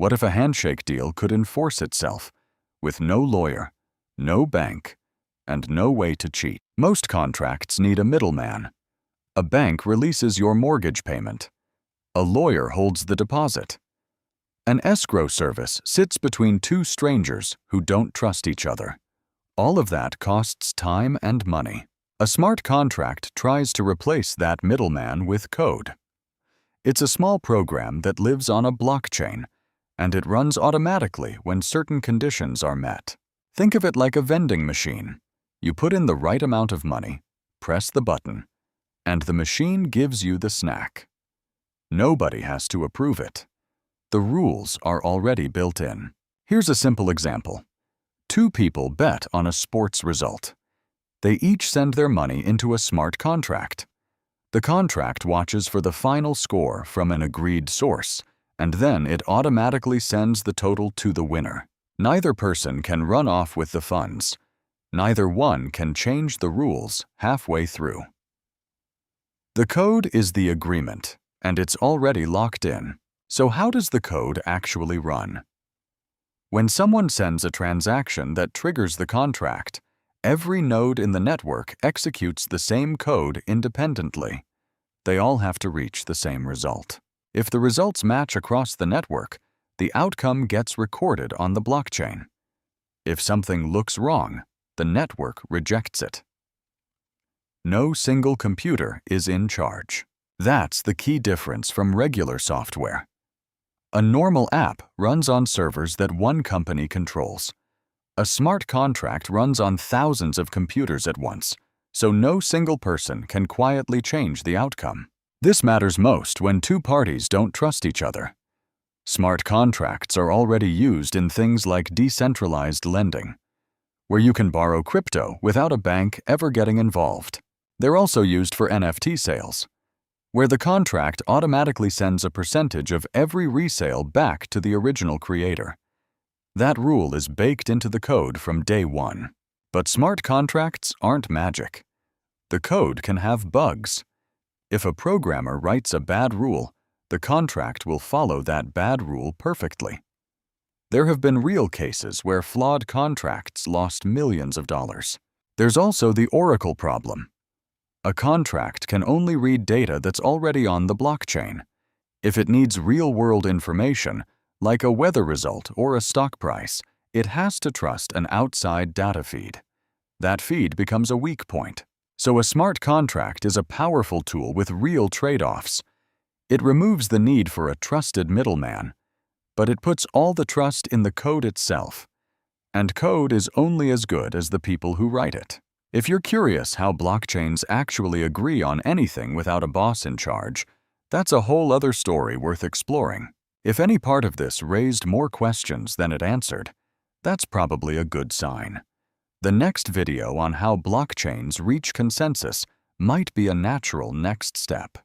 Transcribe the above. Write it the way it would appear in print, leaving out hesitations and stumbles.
What if a handshake deal could enforce itself, with no lawyer, no bank, and no way to cheat? Most contracts need a middleman. A bank releases your mortgage payment. A lawyer holds the deposit. An escrow service sits between two strangers who don't trust each other. All of that costs time and money. A smart contract tries to replace that middleman with code. It's a small program that lives on a blockchain, and it runs automatically when certain conditions are met. Think of it like a vending machine. You put in the right amount of money, press the button, and the machine gives you the snack. Nobody has to approve it. The rules are already built in. Here's a simple example. Two people bet on a sports result. They each send their money into a smart contract. The contract watches for the final score from an agreed source, and then it automatically sends the total to the winner. Neither person can run off with the funds. Neither one can change the rules halfway through. The code is the agreement, and it's already locked in. So how does the code actually run? When someone sends a transaction that triggers the contract, every node in the network executes the same code independently. They all have to reach the same result. If the results match across the network, the outcome gets recorded on the blockchain. If something looks wrong, the network rejects it. No single computer is in charge. That's the key difference from regular software. A normal app runs on servers that one company controls. A smart contract runs on thousands of computers at once, so no single person can quietly change the outcome. This matters most when two parties don't trust each other. Smart contracts are already used in things like decentralized lending, where you can borrow crypto without a bank ever getting involved. They're also used for NFT sales, where the contract automatically sends a percentage of every resale back to the original creator. That rule is baked into the code from day one. But smart contracts aren't magic. The code can have bugs. If a programmer writes a bad rule, the contract will follow that bad rule perfectly. There have been real cases where flawed contracts lost millions of dollars. There's also the Oracle problem. A contract can only read data that's already on the blockchain. If it needs real-world information, like a weather result or a stock price, it has to trust an outside data feed. That feed becomes a weak point. So a smart contract is a powerful tool with real trade-offs. It removes the need for a trusted middleman, but it puts all the trust in the code itself. And code is only as good as the people who write it. If you're curious how blockchains actually agree on anything without a boss in charge, that's a whole other story worth exploring. If any part of this raised more questions than it answered, that's probably a good sign. The next video on how blockchains reach consensus might be a natural next step.